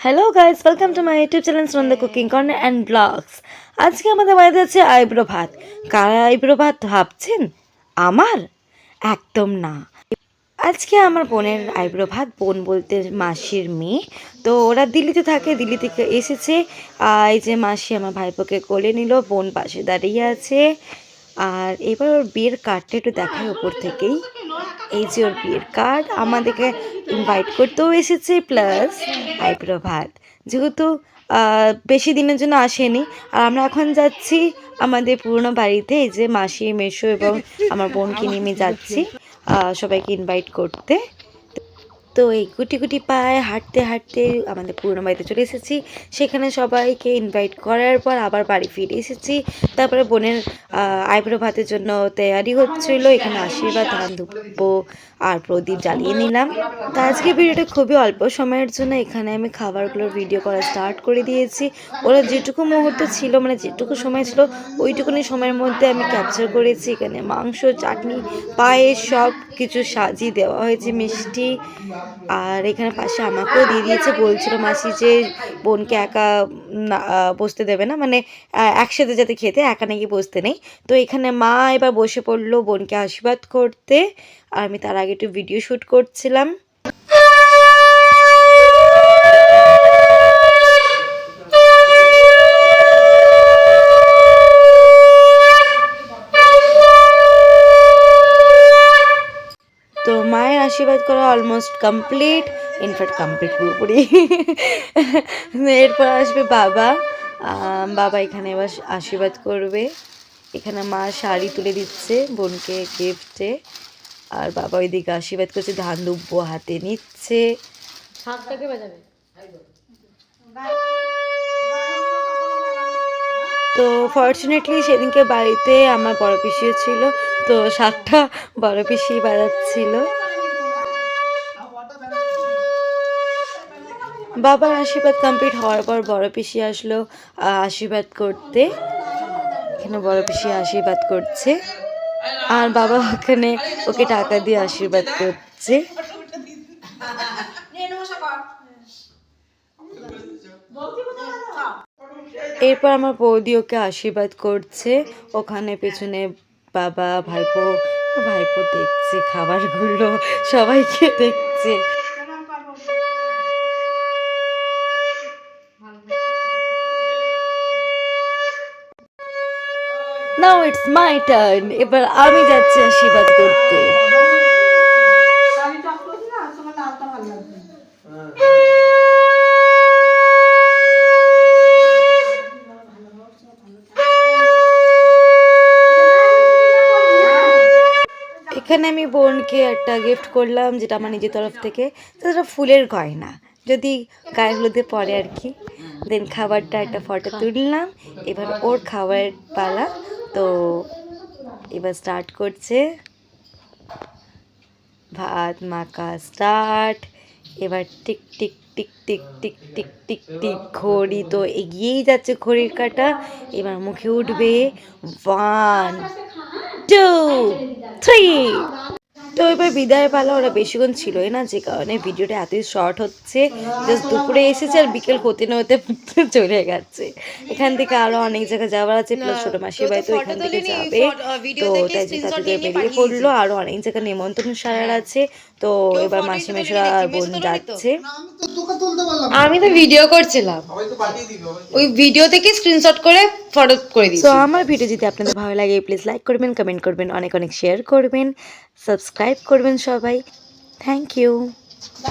Hello guys, welcome to my YouTube channel Sunanda cooking corner and blogs. আজকে আমাদের বাড়িতে আছে আইব্রো ভাত। কারা আইব্রো ভাত ভাবছেন? আমার? একদম না। আজকে আমার বোনের আইব্রো ভাত। বোন বলতে মাসির মেয়ে। তো ওরা দিল্লিতে থাকে, দিল্লি থেকে এসেছে। এই যে মাসি আমার ভাইপোকে কোলে নিল, বোন পাশে দাঁড়িয়ে আছে। আর এবার ওর বিয়ের কার্ডটা একটু দেখায় ওপর থেকেই। এই যে ওর বিয়ের কার্ড, আমাদেরকে ইনভাইট করতেও এসেছে, প্লাস আইব্রো ভাত। যেহেতু বেশি দিনের জন্য আসেনি, আর আমরা এখন যাচ্ছি আমাদের পুরনো বাড়িতে। এই যে মাসি, মেসো এবং আমার বোনকে নিয়ে যাচ্ছি সবাইকে ইনভাইট করতে। তো এই গুটি গুটি পায়ে হাঁটতে হাঁটতে আমাদের পুরনো বাড়িতে চলে এসেছি। সেখানে সবাইকে ইনভাইট করার পর আবার বাড়ি ফিরে এসেছি। তারপরে বোনের আইব্রো ভাতের জন্য তৈরি হচ্ছিল। এখানে আশীর্বাদ, ধান, ধূপ আর প্রদীপ জ্বালিয়ে নিলাম। তো আজকে ভিডিওটা খুবই অল্প সময়ের জন্য এখানে আমি খাবারগুলোর ভিডিও করা স্টার্ট করে দিয়েছি। ওরা যেটুকু মুহূর্ত ছিল, মানে যেটুকু সময় ছিল, ওইটুকুনি সময়ের মধ্যে আমি ক্যাপচার করেছি। এখানে মাংস, চাটনি, পায়েস সব কিছু সাজিয়ে দেওয়া হয়েছে, মিষ্টি। আর এখানে পাশে আমাকেও দিয়ে দিয়েছে। বলছিল মাসি যে বোনকে একা বসতে দেবে না, মানে একসাথে যাতে খেতে, একা নাকি বসতে নেই। তো এখানে মা এবার বসে পড়লো বোনকে আশীর্বাদ করতে, আর আমি তার আগে একটু ভিডিও শ্যুট করছিলাম। তো মায়ের আশীর্বাদ করা অলমোস্ট কমপ্লিট, ইনফ্যাক্ট কমপ্লিট পুরোপুরি। এরপর আসবে বাবা। বাবা এখানে এবার আশীর্বাদ করবে। এখানে মা শাড়ি তুলে দিচ্ছে বোনকে গিফটে, আর বাবা ওইদিকে আশীর্বাদ করছে, ধান দুব্ব হাতে নিচ্ছে। তো ফর্চুনেটলি সেদিনকে বাড়িতে আমার বড় পিসিও ছিল, তো শাকটা বড় পিসি বাজাচ্ছিল। বাবার আশীর্বাদ কমপ্লিট হওয়ার পর বড় পিসি আসলো আশীর্বাদ করতে। এখানে বড় পিসি আশীর্বাদ করছে, আর বাবা ওখানে ওকে টাকা দিয়ে আশীর্বাদ করছে। এরপর আমার বৌদি ওকে আশীর্বাদ করছে। ওখানে পেছনে বাবা, ভাইপো ভাইপো দেখছে খাবারগুলো, সবাইকে দেখছে। Now it's my turn. এবার আমি যাচ্ছি আশীর্বাদ করতে। এখানে আমি বোনকে একটা গিফট করলাম, যেটা আমার নিজের তরফ থেকে, সেটা ফুলের গয়না, যদি গায়ে হলুদে পরে আর কি। দেন খাবারটা একটা ফটো তুললাম। এবার ওর খাবারের পালা। তো এবার স্টার্ট করছে, ভাত মাখা স্টার্ট। এবার tick tick tick tick tick tick tick tick, ঘড়ি তো এগিয়েই যাচ্ছে, ঘড়ির কাঁটা। এবার মুখে উঠবে 1, 2, 3। তো এবার বিদায় পালা। ওরা বেশিক্ষণ ছিলই না, যে কারণে ভিডিওটা এতই শর্ট হচ্ছে। জাস্ট দুপুরে এসেছে আর বিকেল হতে না হতে চলে গেছে। এখান থেকে আরও অনেক জায়গায় যাওয়ার আছে, প্লাস ছোটো মাসির বাড়ি তো এখান থেকে যাবে। তো তাই তাদের বেরিয়ে পড়লো, আরও অনেক জায়গায় নিমন্ত্রণ সারার আছে। তো এবার মাসি মেশরা আর বোন যাচ্ছে। আমি তো ভিডিও করছিলাম, ওই ভিডিও থেকে স্ক্রিনশট করে ফটো করে দিয়েছি। তো আমার ভিডিও যদি আপনাদের ভালো লাগে, প্লিজ লাইক করবেন, কমেন্ট করবেন, অনেক অনেক শেয়ার করবেন, সাবস্ক্রাইব করবেন সবাই। Thank you.